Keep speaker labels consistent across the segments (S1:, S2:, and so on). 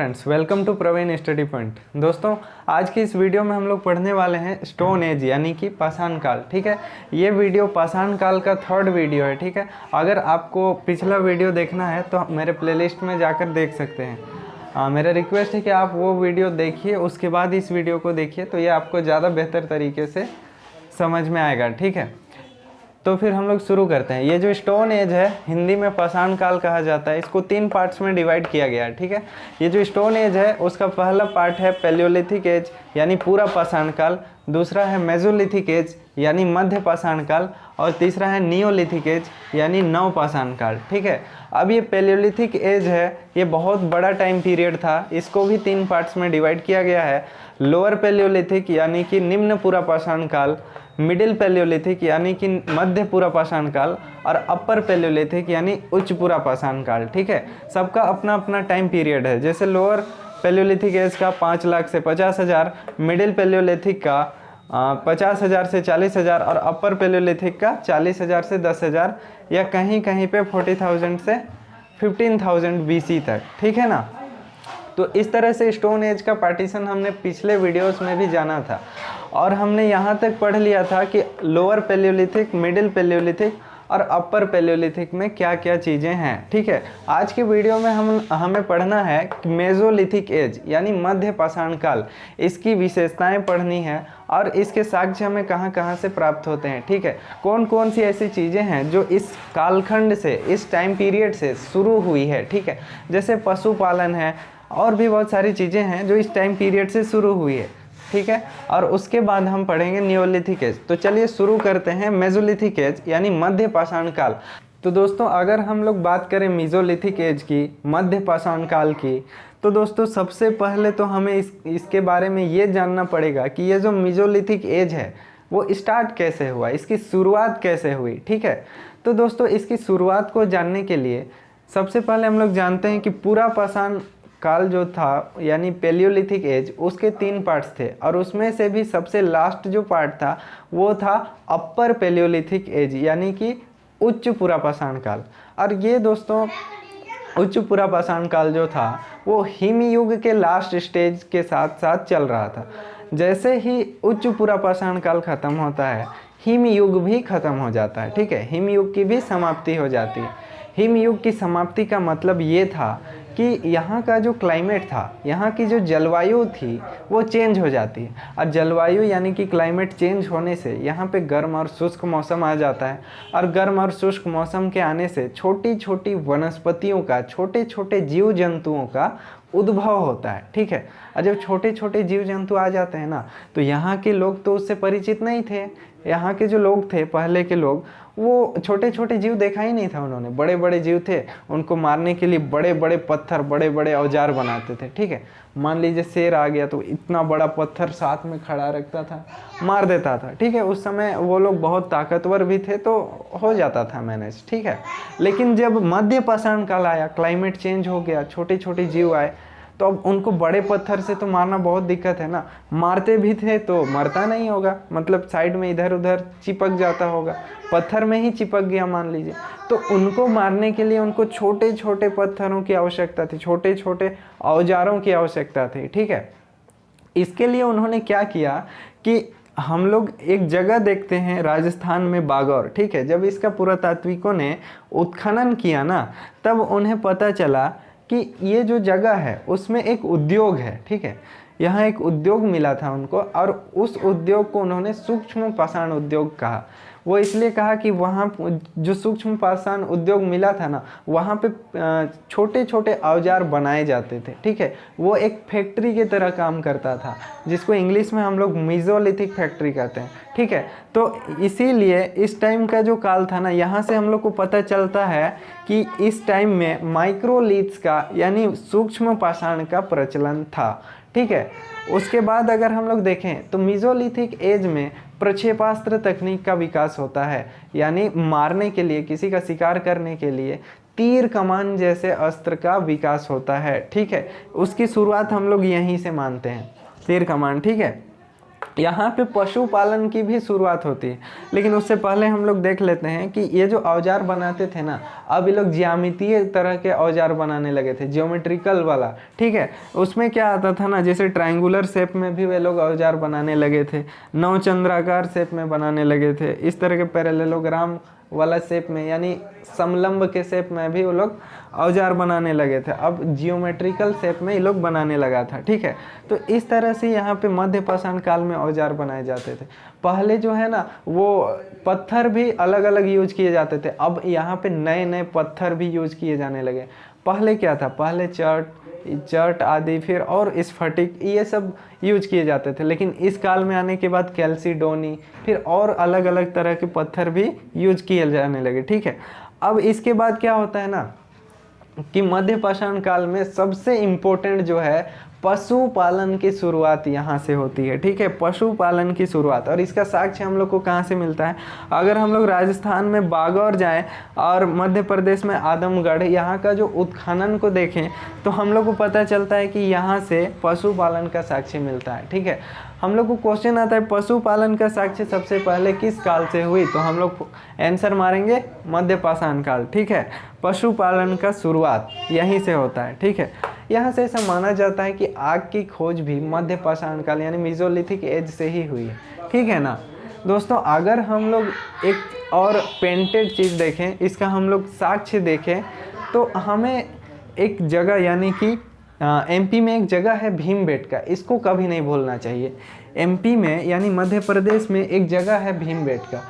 S1: Friends, welcome to Praveen study point. दोस्तों, आज की इस वीडियो में हम लोग पढ़ने वाले हैं स्टोन एज यानी कि पाषाण काल। ठीक है, ये वीडियो पाषाण काल का थर्ड वीडियो है। ठीक है, अगर आपको पिछला वीडियो देखना है तो मेरे प्लेलिस्ट में जाकर देख सकते हैं। मेरा रिक्वेस्ट है कि आप वो वीडियो देखिए, उसके बाद इस वीडियो को देखिए, तो ये आपको ज़्यादा बेहतर तरीके से समझ में आएगा। ठीक है, तो फिर हम लोग शुरू करते हैं। ये जो स्टोन एज है, हिंदी में पाषाण काल कहा जाता है। इसको 3 पार्ट्स में डिवाइड किया गया है। ठीक है, ये जो स्टोन एज है उसका पहला पार्ट है पैलियोलिथिक एज यानी पूरा पाषाण काल, दूसरा है मेसोलिथिक एज यानी मध्य पाषाण काल, और तीसरा है नियोलिथिक एज यानी नव पाषाण काल। ठीक है, अब ये पैलियोलिथिक एज है, ये बहुत बड़ा टाइम पीरियड था। इसको भी 3 पार्ट्स में डिवाइड किया गया है। लोअर पैलियोलिथिक यानी कि निम्न पूरा पाषाण काल, मिडिल पैलियोलिथिक यानी कि मध्य पूरा पाषाण काल, और अपर पैलियोलिथिक यानी उच्च पूरा पाषाण काल। ठीक है, सबका अपना अपना टाइम पीरियड है। जैसे लोअर पैलियोलिथिक एज का 5 लाख से 50,000, मिडिल पैलियोलिथिक का 50,000 से 40,000, और अपर पैलियोलिथिक का 40,000 से 10,000, या कहीं कहीं पे 40,000 से 15,000 BC तक। ठीक है ना, तो इस तरह से स्टोन एज का पार्टीशन हमने पिछले वीडियोस में भी जाना था, और हमने यहाँ तक पढ़ लिया था कि लोअर पैलियोलिथिक, मिडिल पैलियोलिथिक और अपर पैलियोलिथिक में क्या क्या चीज़ें हैं। ठीक है, आज के वीडियो में हमें पढ़ना है कि मेसोलिथिक एज यानी मध्य पाषाण काल, इसकी विशेषताएं पढ़नी है और इसके साक्ष्य हमें कहाँ कहाँ से प्राप्त होते हैं। ठीक है, कौन कौन सी ऐसी चीज़ें हैं जो इस कालखंड से, इस टाइम पीरियड से शुरू हुई है। ठीक है, जैसे पशुपालन है और भी बहुत सारी चीज़ें हैं जो इस टाइम पीरियड से शुरू हुई है। ठीक है, और उसके बाद हम पढ़ेंगे नियोलिथिक एज। तो चलिए शुरू करते हैं मेसोलिथिक एज यानी मध्य पाषाण काल। तो दोस्तों, अगर हम लोग बात करें मेसोलिथिक एज की, मध्य पाषाण काल की, तो दोस्तों सबसे पहले तो हमें इसके बारे में ये जानना पड़ेगा कि ये जो मेसोलिथिक एज है वो स्टार्ट कैसे हुआ, इसकी शुरुआत कैसे हुई। ठीक है, तो दोस्तों इसकी शुरुआत को जानने के लिए सबसे पहले हम लोग जानते हैं कि पूरा पाषाण काल जो था यानी पैलियोलिथिक एज, उसके 3 पार्ट्स थे, और उसमें से भी सबसे लास्ट जो पार्ट था वो था अपर पैलियोलिथिक एज यानी कि उच्च पूरा पाषाण काल। और ये दोस्तों उच्च पूरा पाषाण काल जो था वो हिमयुग के लास्ट स्टेज के साथ साथ चल रहा था। जैसे ही उच्च पूरा पाषाण काल खत्म होता है, हिमयुग भी खत्म हो जाता है। ठीक है, हिमयुग की भी समाप्ति हो जाती है। हिमयुग की समाप्ति का मतलब ये था कि यहाँ का जो क्लाइमेट था, यहाँ की जो जलवायु थी वो चेंज हो जाती है, और जलवायु यानी कि क्लाइमेट चेंज होने से यहाँ पे गर्म और शुष्क मौसम आ जाता है, और गर्म और शुष्क मौसम के आने से छोटी छोटी वनस्पतियों का, छोटे छोटे जीव जंतुओं का उद्भव होता है। ठीक है, और जब छोटे छोटे जीव जंतु आ जाते हैं ना, तो यहाँ के लोग तो उससे परिचित नहीं थे। यहाँ के जो लोग थे, पहले के लोग, वो छोटे छोटे जीव देखा ही नहीं था उन्होंने। बड़े बड़े जीव थे, उनको मारने के लिए बड़े बड़े पत्थर, बड़े बड़े औजार बनाते थे। ठीक है, मान लीजिए शेर आ गया तो इतना बड़ा पत्थर साथ में खड़ा रखता था, मार देता था। ठीक है, उस समय वो लोग बहुत ताकतवर भी थे तो हो जाता था मैनेज। ठीक है, लेकिन जब मध्य पाषाण काल आया, क्लाइमेट चेंज हो गया, छोटे छोटे जीव आए, तो अब उनको बड़े पत्थर से तो मारना बहुत दिक्कत है ना। मारते भी थे तो मरता नहीं होगा, मतलब साइड में इधर उधर चिपक जाता होगा, पत्थर में ही चिपक गया मान लीजिए। तो उनको मारने के लिए उनको छोटे छोटे पत्थरों की आवश्यकता थी, छोटे छोटे औजारों की आवश्यकता थी। ठीक है, इसके लिए उन्होंने क्या किया कि हम लोग एक जगह देखते हैं राजस्थान में, बागौर। ठीक है, जब इसका पुरातात्विकों ने उत्खनन किया ना, तब उन्हें पता चला कि ये जो जगह है उसमें एक उद्योग है। ठीक है, यहाँ एक उद्योग मिला था उनको, और उस उद्योग को उन्होंने सूक्ष्म पाषाण उद्योग कहा। वो इसलिए कहा कि वहाँ जो सूक्ष्म पाषाण उद्योग मिला था ना, वहाँ पे छोटे छोटे औजार बनाए जाते थे। ठीक है, वो एक फैक्ट्री की तरह काम करता था, जिसको इंग्लिश में हम लोग मेसोलिथिक फैक्ट्री कहते हैं। ठीक है, तो इसीलिए इस टाइम का जो काल था ना, यहाँ से हम लोग को पता चलता है कि इस टाइम में माइक्रोलिथ्स का यानी सूक्ष्म पाषाण का प्रचलन था। ठीक है, उसके बाद अगर हम लोग देखें तो मेसोलिथिक एज में प्रक्षेपास्त्र तकनीक का विकास होता है, यानी मारने के लिए, किसी का शिकार करने के लिए तीर कमान जैसे अस्त्र का विकास होता है। ठीक है, उसकी शुरुआत हम लोग यहीं से मानते हैं, तीर कमान। ठीक है, यहाँ पे पशुपालन की भी शुरुआत होती है। लेकिन उससे पहले हम लोग देख लेते हैं कि ये जो औजार बनाते थे ना, अब ये लोग ज्यामितीय तरह के औजार बनाने लगे थे, ज्योमेट्रिकल वाला, ठीक है। उसमें क्या आता था ना, जैसे ट्रायंगुलर शेप में भी वे लोग औजार बनाने लगे थे, नवचंद्राकार शेप में बनाने लगे थे, इस तरह के पैरेललोग्राम वाला शेप में यानी समलंब के शेप में भी वो लोग औजार बनाने लगे थे। अब जियोमेट्रिकल शेप में ये लोग बनाने लगा था, ठीक है। तो इस तरह से यहाँ पे मध्य पाषाण काल में औजार बनाए जाते थे। पहले जो है ना वो पत्थर भी अलग अलग यूज किए जाते थे, अब यहाँ पे नए नए पत्थर भी यूज किए जाने लगे। पहले क्या था, पहले चट आदि, फिर और स्फटिक, ये सब यूज किए जाते थे। लेकिन इस काल में आने के बाद कैल्सीडोनी, फिर और अलग अलग तरह के पत्थर भी यूज किए जाने लगे, ठीक है। अब इसके बाद क्या होता है ना कि मध्य पाषाण काल में सबसे इम्पोर्टेंट जो है पशुपालन की शुरुआत यहाँ से होती है, ठीक है। पशुपालन की शुरुआत, और इसका साक्ष्य हम लोग को कहाँ से मिलता है, अगर हम लोग राजस्थान में बागौर जाएं और मध्य प्रदेश में आदमगढ़, यहाँ का जो उत्खनन को देखें तो हम लोग को पता चलता है कि यहाँ से पशुपालन का साक्ष्य मिलता है, ठीक है। हम लोग को क्वेश्चन आता है पशुपालन का साक्ष्य सबसे पहले किस काल से हुई, तो हम लोग आंसर मारेंगे मध्य पाषाण काल, ठीक है। पशुपालन का शुरुआत यहीं से होता है, ठीक है। यहाँ से ऐसा माना जाता है कि आग की खोज भी मध्य पाषाण काल यानी मेसोलिथिक एज से ही हुई है, ठीक है ना दोस्तों। अगर हम लोग एक और पेंटेड चीज़ देखें, इसका हम लोग साक्ष्य देखें, तो हमें एक जगह यानी कि एमपी में एक जगह है भीमबेटका, इसको कभी नहीं भूलना चाहिए। एमपी में यानी मध्य प्रदेश में एक जगह है भीमबेटका।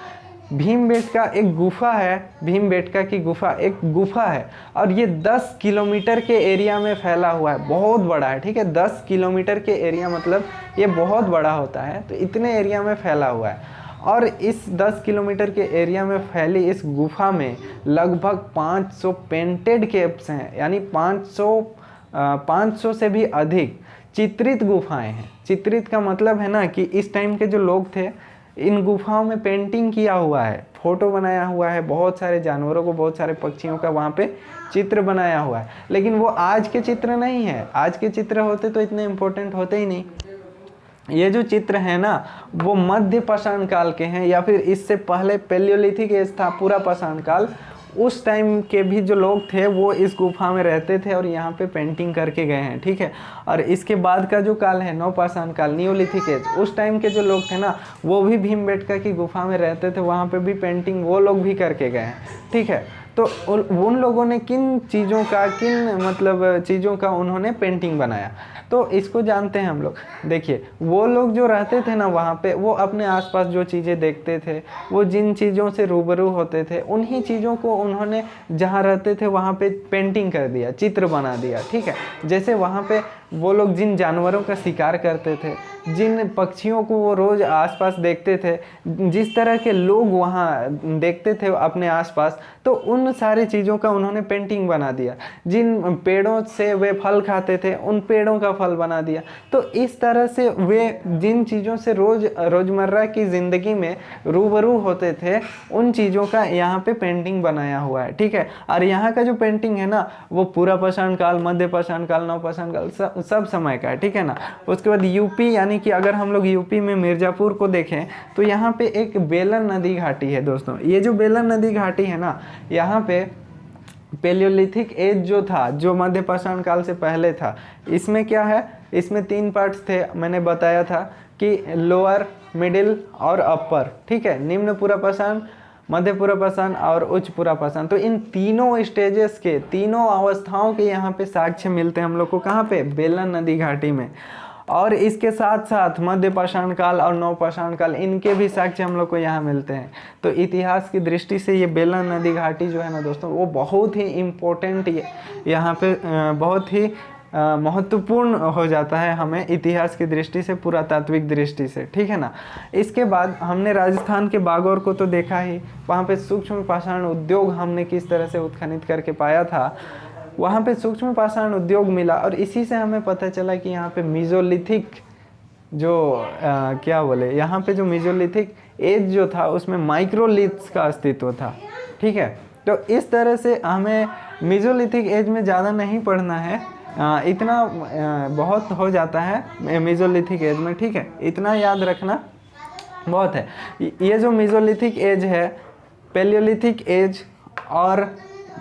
S1: भीमबेटका एक गुफा है, भीमबेटका की गुफा एक गुफा है, और ये 10 किलोमीटर के एरिया में फैला हुआ है, बहुत बड़ा है, ठीक है। 10 किलोमीटर के एरिया मतलब ये बहुत बड़ा होता है, तो इतने एरिया में फैला हुआ है। और इस 10 किलोमीटर के एरिया में फैली इस गुफा में लगभग 500 पेंटेड केव्स हैं, यानी 500 से भी अधिक चित्रित गुफाएं हैं। चित्रित का मतलब है ना कि इस टाइम के जो लोग थे, इन गुफाओं में पेंटिंग किया हुआ है, फोटो बनाया हुआ है, बहुत सारे जानवरों को, बहुत सारे पक्षियों का वहाँ पे चित्र बनाया हुआ है। लेकिन वो आज के चित्र नहीं है, आज के चित्र होते तो इतने इम्पोर्टेंट होते ही नहीं। ये जो चित्र है ना वो मध्य पाषाण काल के हैं, या फिर इससे पहले पैलियोलिथिक एज था, पूरा पाषाण काल। उस टाइम के भी जो लोग थे वो इस गुफा में रहते थे और यहाँ पे पेंटिंग करके गए हैं, ठीक है। और इसके बाद का जो काल है नवपाषाण काल, नियोलिथिक एज, उस टाइम के जो लोग थे ना वो भी भीमबेटका की गुफा में रहते थे, वहाँ पे भी पेंटिंग वो लोग भी करके गए हैं, ठीक है। तो उन लोगों ने किन चीज़ों का उन्होंने पेंटिंग बनाया, तो इसको जानते हैं हम लोग। देखिए वो लोग जो रहते थे ना वहाँ पे, वो अपने आसपास जो चीज़ें देखते थे, वो जिन चीज़ों से रूबरू होते थे, उन्हीं चीज़ों को उन्होंने जहाँ रहते थे वहाँ पे पेंटिंग कर दिया, चित्र बना दिया, ठीक है। जैसे वहाँ पे वो लोग जिन जानवरों का शिकार करते थे, जिन पक्षियों को वो रोज़ आसपास देखते थे, जिस तरह के लोग वहाँ देखते थे अपने आसपास, तो उन सारी चीज़ों का उन्होंने पेंटिंग बना दिया। जिन पेड़ों से वे फल खाते थे उन पेड़ों का फल बना दिया। तो इस तरह से वे जिन चीज़ों से रोज़मर्रा की ज़िंदगी में रूबरू होते थे उन चीज़ों का यहाँ पे पेंटिंग बनाया हुआ है, ठीक है। और यहाँ का जो पेंटिंग है ना वो पूरा पाषाण काल, मध्य पाषाण काल, नवपाषाण काल सब समय का है, ठीक है ना। उसके बाद यूपी, यानी कि अगर हम लोग यूपी में मिर्ज़ापुर को देखें तो यहाँ पे एक बेलन नदी घाटी है दोस्तों। ये जो बेलन नदी घाटी है ना, यहाँ पे पैलियोलिथिक एज जो था, जो मध्य पाषाण काल से पहले था, इसमें क्या है, इसमें 3 पार्ट्स थे, मैंने बताया था कि लोअर, मिडिल और अपर, ठीक है। निम्न पूरा पाषाण, मध्य पूरा पाषाण और उच्च पूरा पाषाण। तो इन तीनों स्टेजेस के, तीनों अवस्थाओं के यहाँ पे साक्ष्य मिलते हैं हम लोग को, कहाँ पे, बेलन नदी घाटी में। और इसके साथ साथ मध्य पाषाण काल और नवपाषाण काल, इनके भी साक्ष्य हम लोग को यहाँ मिलते हैं। तो इतिहास की दृष्टि से ये बेलन नदी घाटी जो है ना दोस्तों, वो बहुत ही इम्पोर्टेंट, यहाँ पे बहुत ही महत्वपूर्ण हो जाता है हमें इतिहास की दृष्टि से, पुरातात्विक दृष्टि से, ठीक है ना। इसके बाद हमने राजस्थान के बागौर को तो देखा ही, वहाँ पे सूक्ष्म पाषाण उद्योग हमने किस तरह से उत्खनित करके पाया था, वहाँ पे सूक्ष्म पाषाण उद्योग मिला। और इसी से हमें पता चला कि यहाँ पे मेसोलिथिक जो यहाँ पे जो मेसोलिथिक एज जो था उसमें माइक्रोलिथ्स का अस्तित्व था, ठीक है। तो इस तरह से हमें मेसोलिथिक एज में ज़्यादा नहीं पढ़ना है, इतना बहुत हो जाता है मेसोलिथिक एज में, ठीक है, इतना याद रखना बहुत है। ये जो मेसोलिथिक एज है, पैलियोलिथिक एज और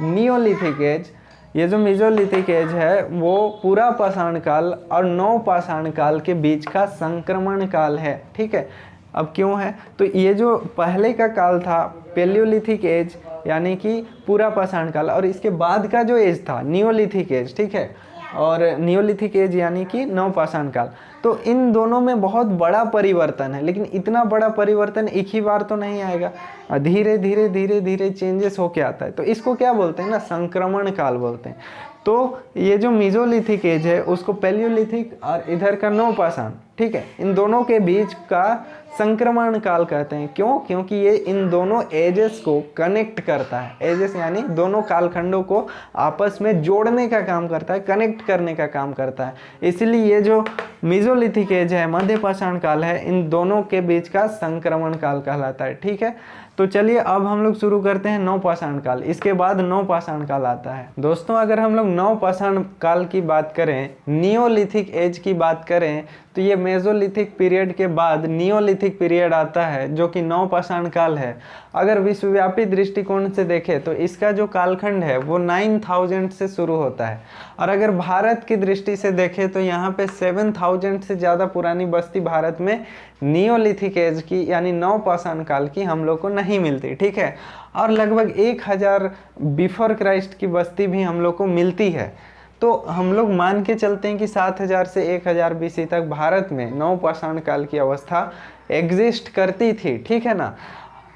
S1: नियोलिथिक एज, ये जो मेसोलिथिक एज है वो पूरा पाषाण काल और नव पाषाण काल के बीच का संक्रमण काल है, ठीक है। अब क्यों है, तो ये जो पहले का काल था पैलियोलिथिक एज यानी कि पूरा पाषाण काल, और इसके बाद का जो एज था नियोलिथिक एज, ठीक है, और नियोलिथिक एज यानी कि नव पाषाण काल। तो इन दोनों में बहुत बड़ा परिवर्तन है, लेकिन इतना बड़ा परिवर्तन एक ही बार तो नहीं आएगा, धीरे धीरे धीरे धीरे चेंजेस होके आता है। तो इसको क्या बोलते हैं ना, संक्रमण काल बोलते हैं। तो ये जो मेसोलिथिक एज है उसको पैलियोलिथिक और इधर का नव पाषाण, ठीक है, इन दोनों के बीच का संक्रमण काल कहते हैं। क्यों? क्योंकि ये इन दोनों एजेस को कनेक्ट करता है। एजेस यानी दोनों कालखंडों को आपस में जोड़ने का काम करता है, कनेक्ट करने का काम करता है। इसलिए ये जो मेसोलिथिक एज है, मध्य पाषाण काल है, इन दोनों के बीच का संक्रमण काल कहलाता है, ठीक है। तो चलिए अब हम लोग शुरू करते हैं नव पाषाण काल, इसके बाद नव पाषाण काल आता है। दोस्तों अगर हम लोग नव पाषाण काल की बात करें, नियोलिथिक एज की बात करें, तो ये मेसोलिथिक पीरियड के बाद नियोलिथिक पीरियड आता है जो कि नव पाषाण काल है। अगर विश्वव्यापी दृष्टिकोण से देखें तो इसका जो कालखंड है वो 9000 से शुरू होता है, और अगर भारत की दृष्टि से देखें तो यहाँ पे 7000 से ज़्यादा पुरानी बस्ती भारत में नियोलिथिक एज की यानी नव पाषाण काल की हम लोग को नहीं मिलती, ठीक है। और लगभग 1000 बिफोर क्राइस्ट की बस्ती भी हम लोग को मिलती है। तो हम लोग मान के चलते हैं कि 7000 से 1000 BC तक भारत में नव पाषाण काल की अवस्था एग्जिस्ट करती थी, ठीक है ना।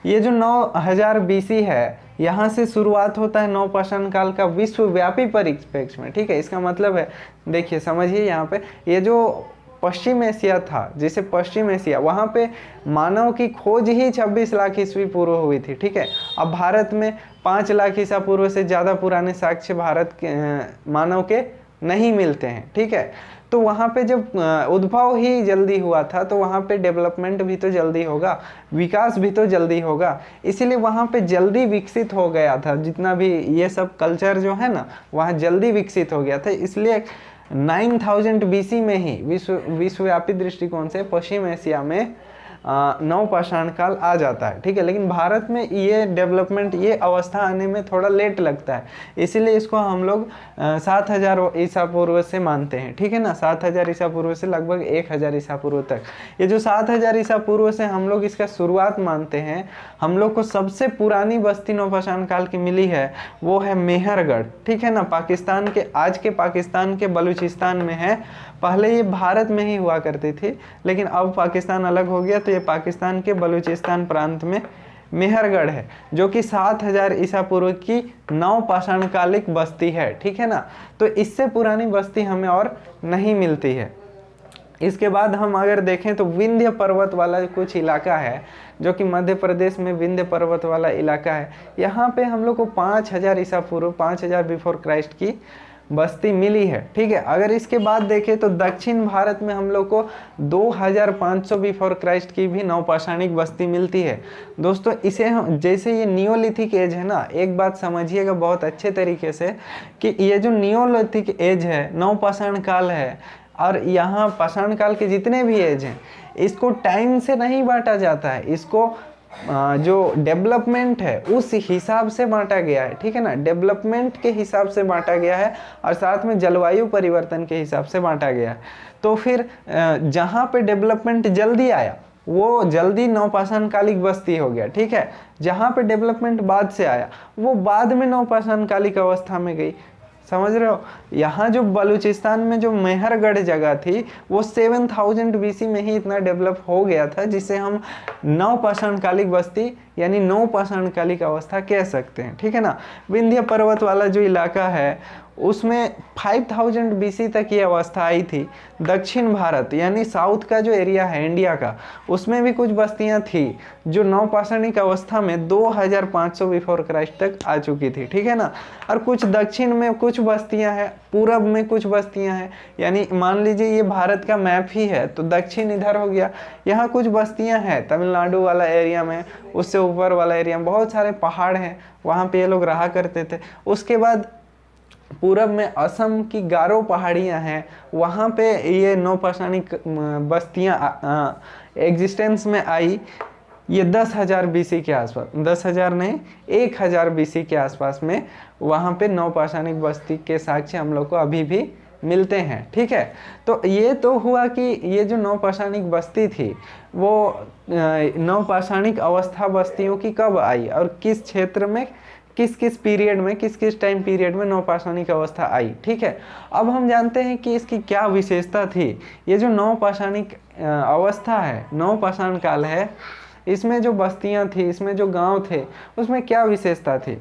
S1: ये जो 9000 BC है, यहाँ से शुरुआत होता है नव पाषाण काल का विश्वव्यापी परिप्रेक्ष्य में, ठीक है। इसका मतलब है, देखिए समझिए, यहाँ पे ये जो पश्चिम एशिया था, जिसे पश्चिम एशिया, वहाँ पे मानव की खोज ही 26 लाख ईस्वी पूर्व हुई थी, ठीक है। अब भारत में 5 लाख ईसा पूर्व से ज़्यादा पुराने साक्ष्य भारत के मानव के नहीं मिलते हैं, ठीक है। तो वहाँ पे जब उद्भव ही जल्दी हुआ था तो वहाँ पे डेवलपमेंट भी तो जल्दी होगा, विकास भी तो जल्दी होगा, इसीलिए वहाँ पे जल्दी विकसित हो गया था। जितना भी ये सब कल्चर जो है ना, वहाँ जल्दी विकसित हो गया था। इसलिए 9000 BC में ही विश्वव्यापी दृष्टिकोण से पश्चिम एशिया में नव पाषाण काल आ जाता है, ठीक है। लेकिन भारत में ये डेवलपमेंट, ये अवस्था आने में थोड़ा लेट लगता है, इसीलिए इसको हम लोग 7000 ईसा पूर्व से मानते हैं, ठीक है ना। 7000 ईसा पूर्व से लगभग 1000 ईसा पूर्व तक, ये जो 7000 ईसा पूर्व से हम लोग इसका शुरुआत मानते हैं। हम लोग को सबसे पुरानी बस्ती नव पाषाण काल की मिली है, वो है मेहरगढ़, ठीक है ना। पाकिस्तान के, आज के पाकिस्तान के बलूचिस्तान में है। पहले ये भारत में ही हुआ करती थी, लेकिन अब पाकिस्तान अलग हो गया, तो ये पाकिस्तान के बलूचिस्तान प्रांत में मेहरगढ़ है, जो कि 7000 ईसा पूर्व की नव पाषाण कालिक बस्ती है, ठीक है ना। तो इससे पुरानी बस्ती हमें और नहीं मिलती है। इसके बाद हम अगर देखें तो विंध्य पर्वत वाला कुछ इलाका है, जो कि मध्य प्रदेश में विंध्य पर्वत वाला इलाका है। यहाँ पे हम लोग को 5000 ईसा पूर्व, 5000 बिफोर क्राइस्ट की बस्ती मिली है, ठीक है। अगर इसके बाद देखें तो दक्षिण भारत में हम लोग को 2500 बिफोर क्राइस्ट की भी नवपाषाणिक बस्ती मिलती है। दोस्तों इसे हम, जैसे ये नियोलिथिक एज है ना, एक बात समझिएगा बहुत अच्छे तरीके से कि ये जो नियोलिथिक एज है, नवपाषाण काल है, और यहाँ पाषाण काल के जितने भी एज हैं, इसको टाइम से नहीं बांटा जाता है, इसको जो डेवलपमेंट है उस हिसाब से बांटा गया है, ठीक है ना। डेवलपमेंट के हिसाब से बांटा गया है और साथ में जलवायु परिवर्तन के हिसाब से बांटा गया है। तो फिर जहाँ पे डेवलपमेंट जल्दी आया वो जल्दी नवपाषाण कालिक बस्ती हो गया, ठीक है। जहाँ पे डेवलपमेंट बाद से आया वो बाद में नवपाषाण कालिक अवस्था में गई, समझ रहे हो। यहाँ जो बलूचिस्तान में जो मेहरगढ़ जगह थी वो 7000 BC में ही इतना डेवलप हो गया था, जिसे हम नवपाषाण कालिक बस्ती यानी नवपाषाण कालिक अवस्था कह सकते हैं, ठीक है ना। विंध्य पर्वत वाला जो इलाका है उसमें 5000 BC तक ये अवस्था आई थी। दक्षिण भारत यानी साउथ का जो एरिया है इंडिया का, उसमें भी कुछ बस्तियां थी जो नवपाषाणिक अवस्था में 2500 बिफोर क्राइस्ट तक आ चुकी थी, ठीक है ना। और कुछ दक्षिण में कुछ बस्तियां हैं, पूरब में कुछ बस्तियां हैं, यानी मान लीजिए ये भारत का मैप ही है तो दक्षिण इधर हो गया, यहाँ कुछ बस्तियां हैं तमिलनाडु वाला एरिया में, उससे ऊपर वाला एरिया में बहुत सारे पहाड़ हैं, वहाँ पे ये लोग रहा करते थे। उसके बाद पूरब में असम की गारो पहाड़ियाँ हैं, वहाँ पे ये नौपाषाणिक बस्तियाँ एग्जिस्टेंस में आई। ये 10,000 BC के आसपास, 10,000 नहीं 1,000 BC के आसपास में वहाँ पे नौपाषाणिक बस्ती के साक्ष्य हम लोग को अभी भी मिलते हैं। ठीक है, तो ये तो हुआ कि ये जो नौपाषाणिक बस्ती थी वो नौपाषाणिक अवस्था बस्तियों की कब आई और किस क्षेत्र में, किस किस पीरियड में, किस किस टाइम पीरियड में नौपाषाणिक अवस्था आई। ठीक है, अब हम जानते हैं कि इसकी क्या विशेषता थी। ये जो नौपाषाणिक अवस्था है, नौपाषाण काल है, इसमें जो बस्तियां थी, इसमें जो गांव थे, उसमें क्या विशेषता थी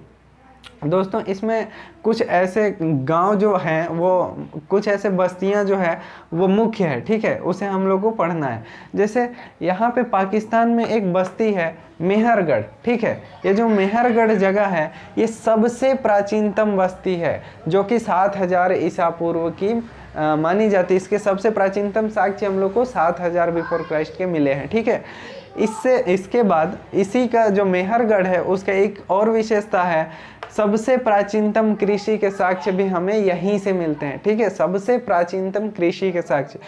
S1: दोस्तों। इसमें कुछ ऐसे गांव जो हैं, वो कुछ ऐसे बस्तियां जो है वो मुख्य है। ठीक है, उसे हम लोग को पढ़ना है। जैसे यहाँ पे पाकिस्तान में एक बस्ती है मेहरगढ़। ठीक है, ये जो मेहरगढ़ जगह है ये सबसे प्राचीनतम बस्ती है, जो कि 7,000 ईसा पूर्व की मानी जाती है। इसके सबसे प्राचीनतम साक्ष्य हम लोग को 7,000 बिफोर क्राइस्ट के मिले हैं। ठीक है, इसके बाद इसी का जो मेहरगढ़ है उसका एक और विशेषता है, सबसे प्राचीनतम कृषि के साक्ष्य भी हमें यहीं से मिलते हैं। ठीक है, सबसे प्राचीनतम कृषि के साक्ष्य।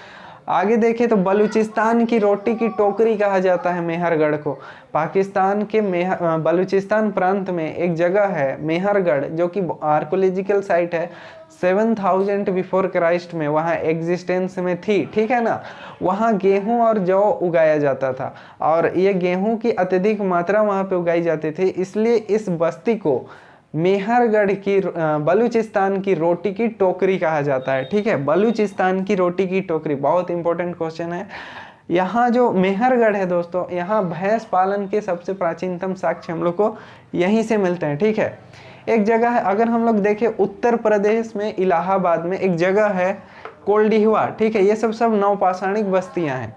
S1: आगे देखें तो बलूचिस्तान की रोटी की टोकरी कहा जाता है मेहरगढ़ को। पाकिस्तान के बलूचिस्तान प्रांत में एक जगह है मेहरगढ़, जो कि आर्कोलॉजिकल साइट है, 7,000 बिफोर क्राइस्ट में वहाँ एग्जिस्टेंस में थी। ठीक है ना, वहाँ गेहूं और जौ उगाया जाता था और ये गेहूं की अत्यधिक मात्रा वहाँ पे उगाई जाती थी, इसलिए इस बस्ती को मेहरगढ़ की बलूचिस्तान की रोटी की टोकरी कहा जाता है। ठीक है, बलूचिस्तान की रोटी की टोकरी बहुत इंपॉर्टेंट क्वेश्चन है। यहाँ जो मेहरगढ़ है दोस्तों, यहाँ भैंस पालन के सबसे प्राचीनतम साक्ष्य हम लोग को यहीं से मिलते हैं। ठीक है, एक जगह है, अगर हम लोग देखें उत्तर प्रदेश में इलाहाबाद में एक जगह है कोल्डिहवा। ठीक है, ये सब नवपाषाणिक बस्तियां हैं,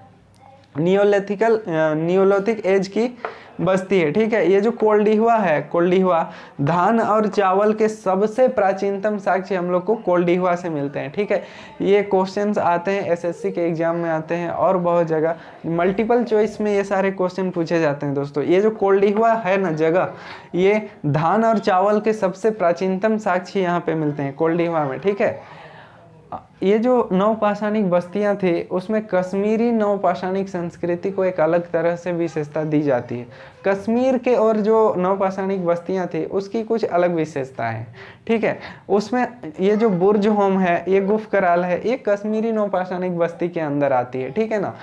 S1: नियोलिथिक एज की बस्ती है। ठीक है, ये जो कोल्डिहवा है, कोल्डिहवा धान और चावल के सबसे प्राचीनतम साक्ष्य हम लोग को कोल्डिहवा से मिलते हैं। ठीक है, ये क्वेश्चंस आते हैं एसएससी के एग्जाम में आते हैं और बहुत जगह मल्टीपल चॉइस में ये सारे क्वेश्चन पूछे जाते हैं दोस्तों। ये जो कोल्डिहवा है ना जगह, ये धान और चावल के सबसे प्राचीनतम साक्ष्य यहाँ पे मिलते हैं कोल्डिहवा में। ठीक है, ये जो नवपाषाणिक बस्तियां थी उसमें कश्मीरी नवपाषाणिक संस्कृति को एक अलग तरह से विशेषता दी जाती है। कश्मीर के और जो नवपाषाणिक बस्तियां थी उसकी कुछ अलग विशेषताएं हैं। ठीक है, उसमें ये जो बुर्ज होम है, ये गुफ कराल है, ये कश्मीरी नवपाषाणिक बस्ती के अंदर आती है। ठीक है ना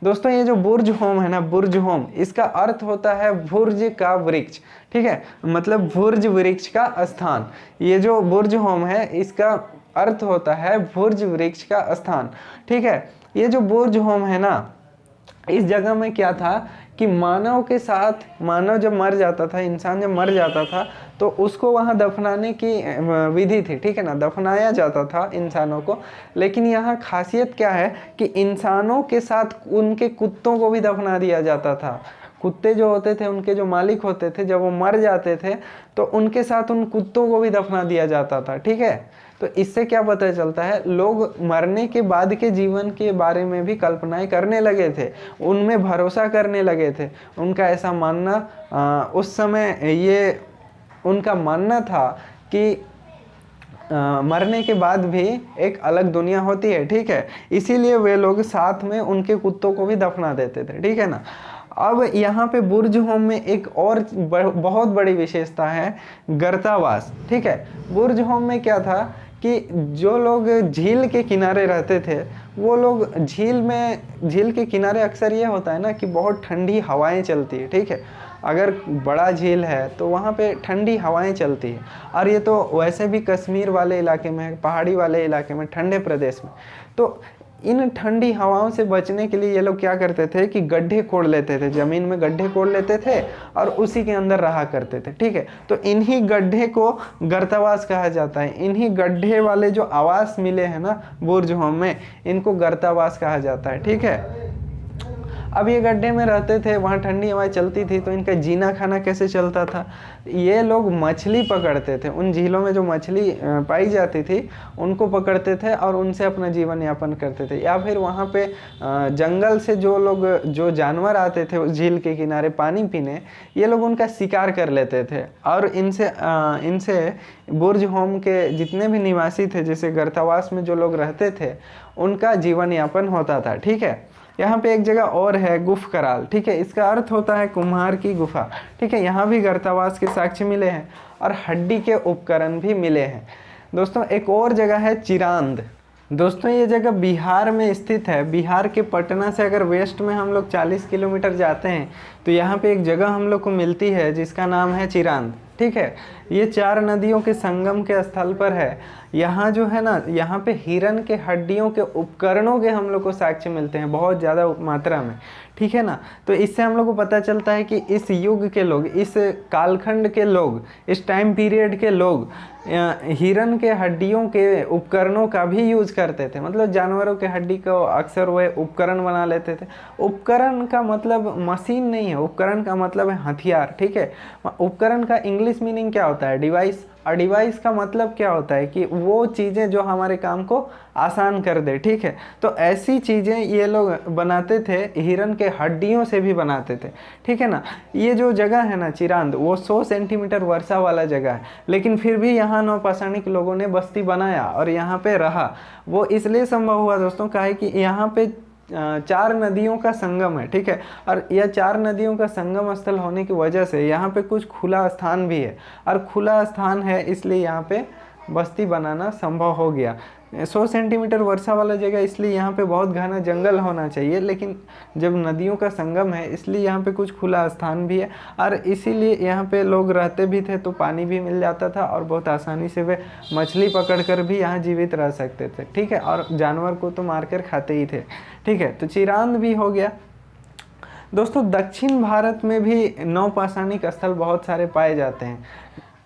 S1: दोस्तों, ये जो बुर्ज होम है ना, बुर्ज होम, इसका अर्थ होता है बुर्ज का वृक्ष। ठीक है, मतलब बुर्ज वृक्ष का स्थान। ये जो बुर्ज होम है इसका अर्थ होता है बुर्ज वृक्ष का स्थान। ठीक है, ये जो बुर्ज होम है ना, इस जगह में क्या था कि मानव के साथ, मानव जब मर जाता था, इंसान जब मर जाता था तो उसको वहाँ दफनाने की विधि थी। ठीक है ना, दफनाया जाता था इंसानों को। लेकिन यहाँ खासियत क्या है कि इंसानों के साथ उनके कुत्तों को भी दफना दिया जाता था। कुत्ते जो होते थे, उनके जो मालिक होते थे, जब वो मर जाते थे तो उनके साथ उन कुत्तों को भी दफना दिया जाता था। ठीक है, तो इससे क्या पता चलता है, लोग मरने के बाद के जीवन के बारे में भी कल्पनाएं करने लगे थे, उनमें भरोसा करने लगे थे। उनका ऐसा मानना उस समय ये उनका मानना था कि मरने के बाद भी एक अलग दुनिया होती है। ठीक है, इसीलिए वे लोग साथ में उनके कुत्तों को भी दफना देते थे। ठीक है ना, अब यहाँ पे बुर्ज होम में एक और बहुत बड़ी विशेषता है, गर्तावास। ठीक है, बुर्ज होम में क्या था कि जो लोग झील के किनारे रहते थे, वो लोग झील के किनारे अक्सर ये होता है ना कि बहुत ठंडी हवाएं चलती है। ठीक है, अगर बड़ा झील है तो वहाँ पे ठंडी हवाएं चलती है, और ये तो वैसे भी कश्मीर वाले इलाके में, पहाड़ी वाले इलाके में, ठंडे प्रदेश में, तो इन ठंडी हवाओं से बचने के लिए ये लोग क्या करते थे कि गड्ढे खोद लेते थे, ज़मीन में गड्ढे खोद लेते थे और उसी के अंदर रहा करते थे। ठीक है, तो इन्हीं गड्ढे को गर्तावास कहा जाता है। इन्हीं गड्ढे वाले जो आवास मिले हैं ना बुर्ज होम में, इनको गर्तावास कहा जाता है। ठीक है, अब ये गड्ढे में रहते थे, वहाँ ठंडी हवाएं चलती थी, तो इनका जीना खाना कैसे चलता था? ये लोग मछली पकड़ते थे, उन झीलों में जो मछली पाई जाती थी उनको पकड़ते थे और उनसे अपना जीवन यापन करते थे। या फिर वहाँ पे जंगल से जो जानवर आते थे उस झील के किनारे पानी पीने, ये लोग उनका शिकार कर लेते थे और इनसे बुर्ज होम के जितने भी निवासी थे, जैसे गर्तावास में जो लोग रहते थे, उनका जीवन यापन होता था। ठीक है, यहाँ पे एक जगह और है गुफ कराल। ठीक है, इसका अर्थ होता है कुम्हार की गुफा। ठीक है, यहाँ भी गर्तावास के साक्ष्य मिले हैं और हड्डी के उपकरण भी मिले हैं। दोस्तों एक और जगह है चिरांद। दोस्तों ये जगह बिहार में स्थित है। बिहार के पटना से अगर वेस्ट में हम लोग 40 किलोमीटर जाते हैं तो यहाँ पे एक जगह हम लोग को मिलती है जिसका नाम है चिरांद। ठीक है, ये 4 नदियों के संगम के स्थल पर है। यहाँ जो है ना, यहाँ पे हिरन के हड्डियों के उपकरणों के हम लोग को साक्ष्य मिलते हैं बहुत ज़्यादा मात्रा में। ठीक है ना, तो इससे हम लोग को पता चलता है कि इस युग के लोग, इस कालखंड के लोग, इस टाइम पीरियड के लोग हिरन के हड्डियों के उपकरणों का भी यूज करते थे। मतलब जानवरों के हड्डी को अक्सर वह उपकरण बना लेते थे। उपकरण का मतलब मशीन नहीं है, उपकरण का मतलब है हथियार। ठीक है, उपकरण का इंग्लिश मीनिंग क्या होता है? डिवाइस। और डिवाइस का मतलब क्या होता है कि वो चीज़ें जो हमारे काम को आसान कर दे। ठीक है, तो ऐसी चीज़ें ये लोग बनाते थे, हिरन के हड्डियों से भी बनाते थे। ठीक है ना, ये जो जगह है ना चिरांद, वो 100 सेंटीमीटर वर्षा वाला जगह है, लेकिन फिर भी यहाँ नौपाषाणिक लोगों ने बस्ती बनाया और यहाँ पे रहा। वो इसलिए संभव हुआ दोस्तों, काहे कि यहाँ पे 4 नदियों का संगम है। ठीक है, और यह 4 नदियों का संगम स्थल होने की वजह से यहाँ पे कुछ खुला स्थान भी है, और खुला स्थान है इसलिए यहाँ पे बस्ती बनाना संभव हो गया। 100 सेंटीमीटर वर्षा वाला जगह, इसलिए यहाँ पे बहुत घना जंगल होना चाहिए, लेकिन जब नदियों का संगम है इसलिए यहाँ पे कुछ खुला स्थान भी है, और इसीलिए यहाँ पे लोग रहते भी थे तो पानी भी मिल जाता था और बहुत आसानी से वे मछली पकड़कर भी यहाँ जीवित रह सकते थे। ठीक है, और जानवर को तो मारकर खाते ही थे। ठीक है, तो चिरांद भी हो गया। दोस्तों दक्षिण भारत में भी नौपाषाणिक स्थल बहुत सारे पाए जाते हैं।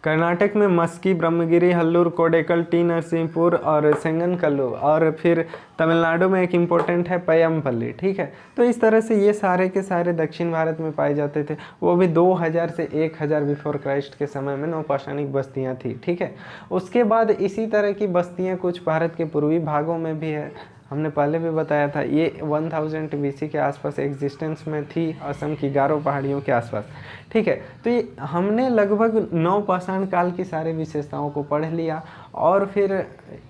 S1: कर्नाटक में मस्की, ब्रह्मगिरी, हल्लूर, कोडेकल, टी नरसिंहपुर और सेंगनकल्लू, और फिर तमिलनाडु में एक इम्पोर्टेंट है पय्यमपल्ली। ठीक है, तो इस तरह से ये सारे के सारे दक्षिण भारत में पाए जाते थे। वो भी 2000 से 1000 बिफोर क्राइस्ट के समय में नौपाषाणिक बस्तियाँ थी। ठीक है, उसके बाद इसी तरह की बस्तियाँ कुछ भारत के पूर्वी भागों में भी है। हमने पहले भी बताया था, ये 1000 BC के आसपास एग्जिस्टेंस में थी, असम की गारो पहाड़ियों के आसपास। ठीक है, तो ये हमने लगभग नवपाषाण काल की सारी विशेषताओं को पढ़ लिया, और फिर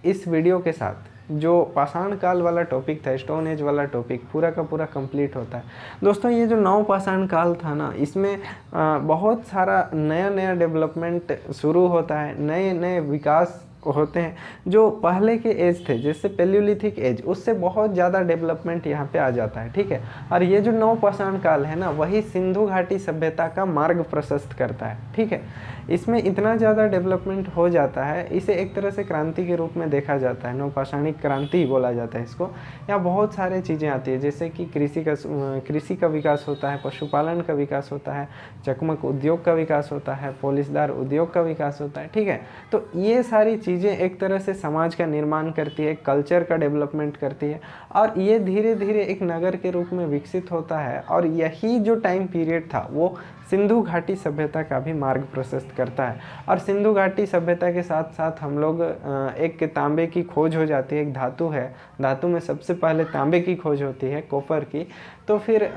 S1: इस वीडियो के साथ जो पाषाण काल वाला टॉपिक था, स्टोन एज वाला टॉपिक, पूरा का पूरा कंप्लीट होता है। दोस्तों ये जो नवपाषाण काल था ना, इसमें बहुत सारा नया नया डेवलपमेंट शुरू होता है, नए नए विकास होते हैं। जो पहले के एज थे, जैसे पेलियोलिथिक एज, उससे बहुत ज़्यादा डेवलपमेंट यहाँ पे आ जाता है। ठीक है, और ये जो नवपाषाण काल है ना, वही सिंधु घाटी सभ्यता का मार्ग प्रशस्त करता है। ठीक है, इसमें इतना ज़्यादा डेवलपमेंट हो जाता है, इसे एक तरह से क्रांति के रूप में देखा जाता है। नवपाषाणिक क्रांति बोला जाता है इसको। यहाँ बहुत सारे चीज़ें आती है, जैसे कि कृषि का विकास होता है, पशुपालन का विकास होता है, चकमक उद्योग का विकास होता है, पॉलिशदार उद्योग का विकास होता है। ठीक है, तो ये सारी चीज़ें एक तरह से समाज का निर्माण करती है, कल्चर का डेवलपमेंट करती है, और ये धीरे धीरे एक नगर के रूप में विकसित होता है। और यही जो टाइम पीरियड था वो सिंधु घाटी सभ्यता का भी मार्ग प्रशस्त करता है। और सिंधु घाटी सभ्यता के साथ साथ हम लोग एक तांबे की खोज हो जाती है, एक धातु है, धातु में सबसे पहले तांबे की खोज होती है, कॉपर की। तो फिर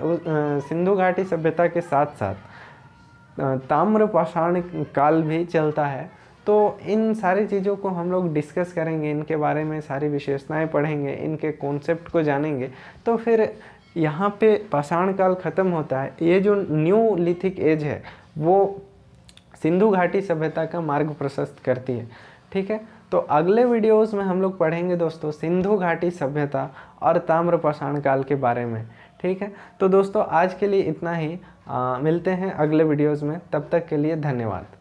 S1: सिंधु घाटी सभ्यता के साथ साथ ताम्रपाषाण काल भी चलता है। तो इन सारी चीज़ों को हम लोग डिस्कस करेंगे, इनके बारे में सारी विशेषताएं पढ़ेंगे, इनके कॉन्सेप्ट को जानेंगे। तो फिर यहाँ पे पाषाण काल ख़त्म होता है। ये जो न्यू लिथिक एज है वो सिंधु घाटी सभ्यता का मार्ग प्रशस्त करती है। ठीक है, तो अगले वीडियोस में हम लोग पढ़ेंगे दोस्तों सिंधु घाटी सभ्यता और ताम्रपाषाण काल के बारे में। ठीक है, तो दोस्तों आज के लिए इतना ही। मिलते हैं अगले वीडियोस में, तब तक के लिए धन्यवाद।